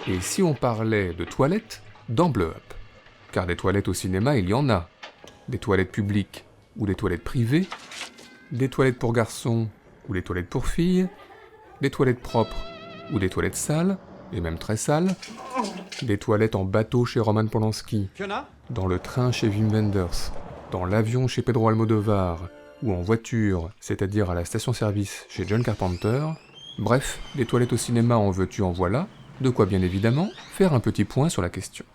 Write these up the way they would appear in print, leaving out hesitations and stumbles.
Et si on parlait de toilettes dans Blow Up? Car des toilettes au cinéma, il y en a. Des toilettes publiques ou des toilettes privées, des toilettes pour garçons ou des toilettes pour filles, des toilettes propres ou des toilettes sales, et même très sales, des toilettes en bateau chez Roman Polanski, dans le train chez Wim Wenders, dans l'avion chez Pedro Almodovar, ou en voiture, c'est-à-dire à la station-service chez John Carpenter. Bref, des toilettes au cinéma en veux-tu en voilà, de quoi bien évidemment faire un petit point sur la question.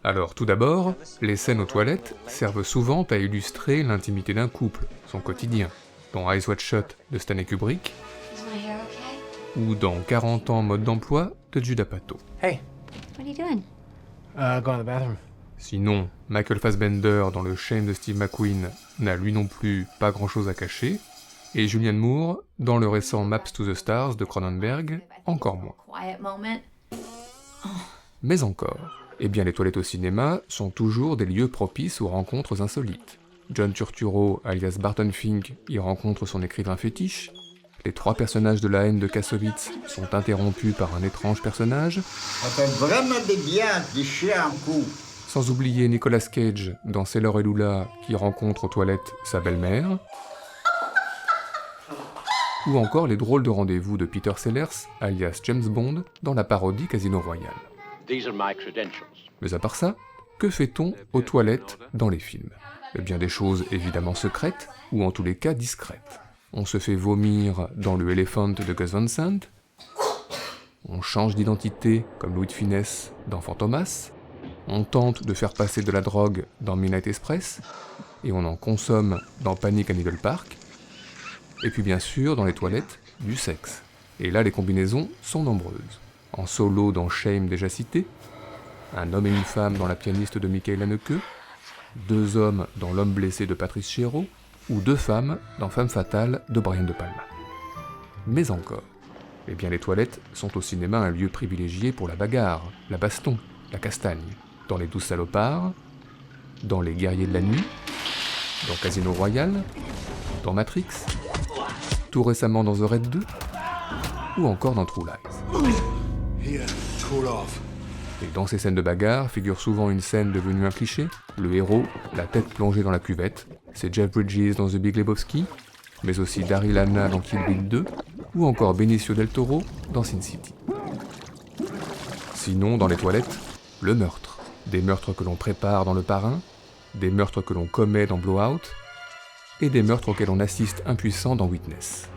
Alors tout d'abord, les scènes aux toilettes servent souvent à illustrer l'intimité d'un couple, son quotidien, dans Eyes Wide Shut de Stanley Kubrick, ou dans 40 ans mode d'emploi de Judd Apatow. Hey. What are you doing? Going to the bathroom. Sinon, Michael Fassbender dans le Shame de Steve McQueen n'a lui non plus pas grand-chose à cacher, et Julianne Moore dans le récent Maps to the Stars de Cronenberg, encore moins. Mais encore, eh bien les toilettes au cinéma sont toujours des lieux propices aux rencontres insolites. John Turturro, alias Barton Fink, y rencontre son écrivain fétiche. Les 3 personnages de La haine de Kassovitz sont interrompus par un étrange personnage. Ça fait vraiment des bien de chier un coup. Sans oublier Nicolas Cage dans Sailor et Lula qui rencontre aux toilettes sa belle-mère. Ou encore les drôles de rendez-vous de Peter Sellers, alias James Bond, dans la parodie Casino Royale. Mais à part ça, que fait-on aux toilettes dans les films? Eh bien des choses évidemment secrètes, ou en tous les cas discrètes. On se fait vomir dans le Elephant de Gus Van Sant, on change d'identité comme Louis de Funès dans Fantomas, on tente de faire passer de la drogue dans Midnight Express, et on en consomme dans Panic à Needle Park, et puis bien sûr dans les toilettes, du sexe. Et là les combinaisons sont nombreuses. En solo dans Shame déjà cité, un homme et une femme dans La pianiste de Michael Haneke, 2 hommes dans L'homme blessé de Patrice Chéreau, ou 2 femmes dans Femme fatale de Brian De Palma. Mais encore, eh bien les toilettes sont au cinéma un lieu privilégié pour la bagarre, la baston, la castagne, dans Les 12 salopards, dans Les guerriers de la nuit, dans Casino Royale, dans Matrix, tout récemment dans The Raid 2, ou encore dans True Lies. Et dans ces scènes de bagarre figure souvent une scène devenue un cliché, le héros, la tête plongée dans la cuvette, c'est Jeff Bridges dans The Big Lebowski, mais aussi Daryl Hannah dans Kill Bill 2, ou encore Benicio del Toro dans Sin City. Sinon, dans les toilettes, le meurtre. Des meurtres que l'on prépare dans Le Parrain, des meurtres que l'on commet dans Blowout, et des meurtres auxquels on assiste impuissant dans Witness.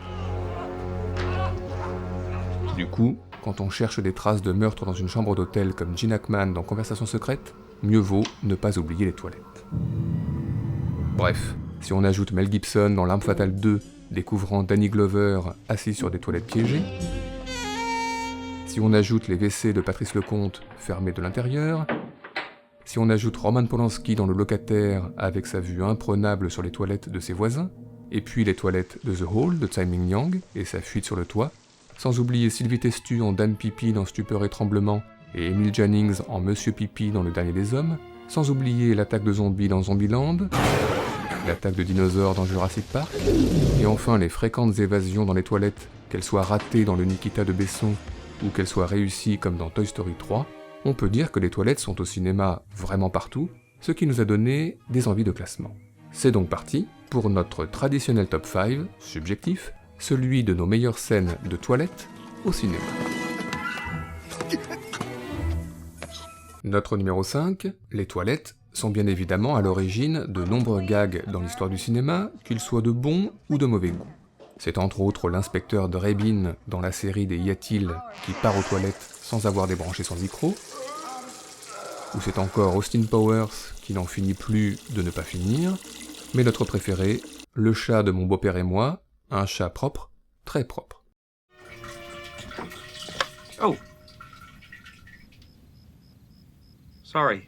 Du coup, quand on cherche des traces de meurtre dans une chambre d'hôtel comme Gene Hackman dans Conversation secrète, mieux vaut ne pas oublier les toilettes. Bref, si on ajoute Mel Gibson dans L'Arme fatale 2, découvrant Danny Glover assis sur des toilettes piégées, si on ajoute les WC de Patrice Lecomte fermés de l'intérieur, si on ajoute Roman Polanski dans Le Locataire avec sa vue imprenable sur les toilettes de ses voisins, et puis les toilettes de The Hall de Tsai Ming-liang et sa fuite sur le toit, sans oublier Sylvie Testu en Dame Pipi dans Stupeur et Tremblement, et Emile Jannings en Monsieur Pipi dans Le Dernier des Hommes, sans oublier l'attaque de zombies dans Zombieland, l'attaque de dinosaures dans Jurassic Park, et enfin les fréquentes évasions dans les toilettes, qu'elles soient ratées dans le Nikita de Besson, ou qu'elles soient réussies comme dans Toy Story 3, on peut dire que les toilettes sont au cinéma vraiment partout, ce qui nous a donné des envies de classement. C'est donc parti pour notre traditionnel top 5, subjectif, celui de nos meilleures scènes de toilettes au cinéma. Notre numéro 5, les toilettes, sont bien évidemment à l'origine de nombreux gags dans l'histoire du cinéma, qu'ils soient de bon ou de mauvais goût. C'est entre autres l'inspecteur Drebin dans la série des Y a-t-il qui part aux toilettes sans avoir débranché son micro, ou c'est encore Austin Powers qui n'en finit plus de ne pas finir, mais notre préféré, Le chat de mon beau-père et moi, un chat propre, très propre. Oh. Sorry.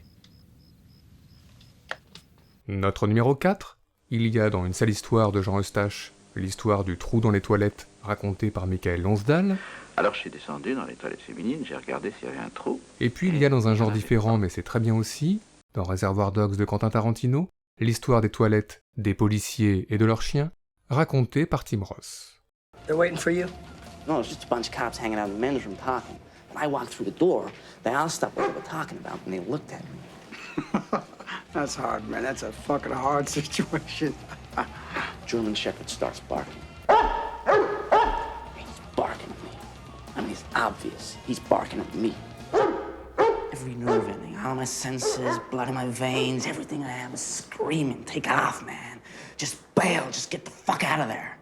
Notre numéro 4, il y a dans Une sale histoire de Jean Eustache, l'histoire du trou dans les toilettes racontée par Michael Lonsdal. Alors je suis descendu dans les toilettes féminines, j'ai regardé s'il y avait un trou. Et puis il y a dans un genre différent, mais c'est très bien aussi, dans Reservoir Dogs de Quentin Tarantino, l'histoire des toilettes, des policiers et de leurs chiens, racontée par Tim Roth. They're waiting for you? No, it's just a bunch of cops hanging out in the men's room talking. When I walked through the door, they all stopped what they were talking about and they looked at me. That's hard, man. That's a fucking hard situation. German Shepherd starts barking. He's barking at me. I mean, it's obvious. He's barking at me. Every nerve ending, all my senses, blood in my veins, everything I have is screaming, take off, man. Just bail, just get the fuck out of there.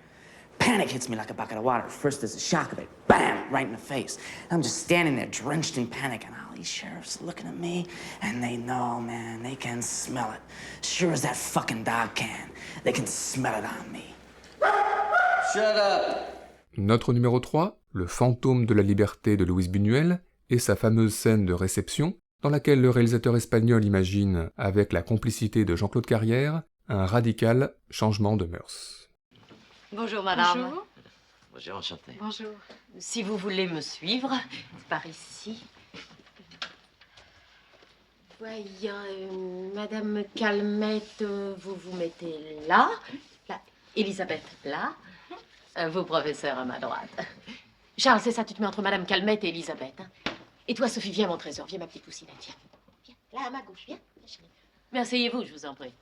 Panic hits me like a bucket of water. First there's a shock of it, bam, right in the face. And I'm just standing there drenched in panic, and all these sheriffs looking at me, and they know, man, they can smell it. Sure as that fucking dog can. They can smell it on me. Shut up! Notre numéro 3, Le fantôme de la liberté de Luis Buñuel, et sa fameuse scène de réception, dans laquelle le réalisateur espagnol imagine, avec la complicité de Jean-Claude Carrière, un radical changement de mœurs. Bonjour madame. Bonjour. Bonjour, enchanté. Bonjour. Si vous voulez me suivre, par ici. Voyons, Madame Calmette, vous vous mettez là. Elisabeth, là. Vous, professeur, à ma droite. Charles, c'est ça, tu te mets entre Madame Calmette et Elisabeth. Hein. Et toi, Sophie, viens mon trésor, viens ma petite poussinatte, viens. Viens, là, à ma gauche, viens. Mais asseyez-vous, je vous en prie.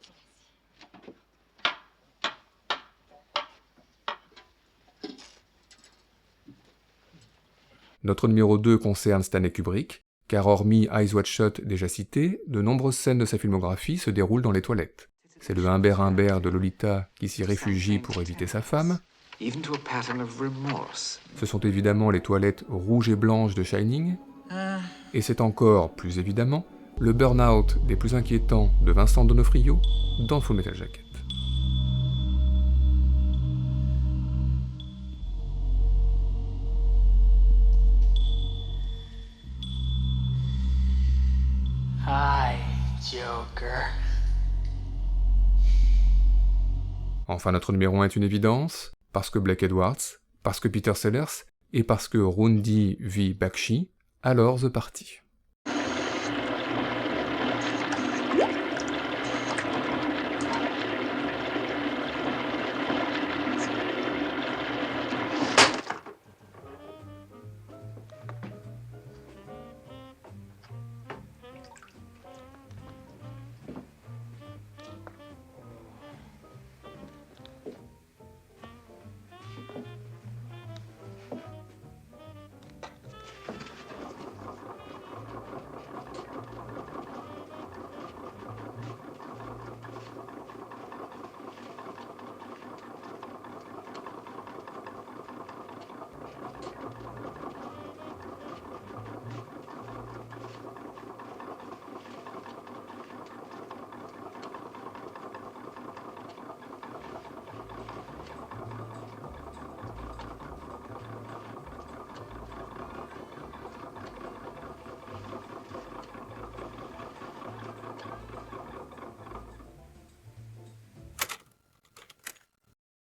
Notre numéro 2 concerne Stanley Kubrick, car hormis Eyes Wide Shut déjà cité, de nombreuses scènes de sa filmographie se déroulent dans les toilettes. C'est le Humbert de Lolita qui s'y réfugie pour éviter sa femme. Ce sont évidemment les toilettes rouges et blanches de Shining. Et c'est encore, plus évidemment, le burn-out des plus inquiétants de Vincent D'Onofrio dans Full Metal Jacket. Hi, Joker. Enfin, notre numéro 1 est une évidence, parce que Blake Edwards, parce que Peter Sellers, et parce que Rundi vit Bakshi, alors The Party.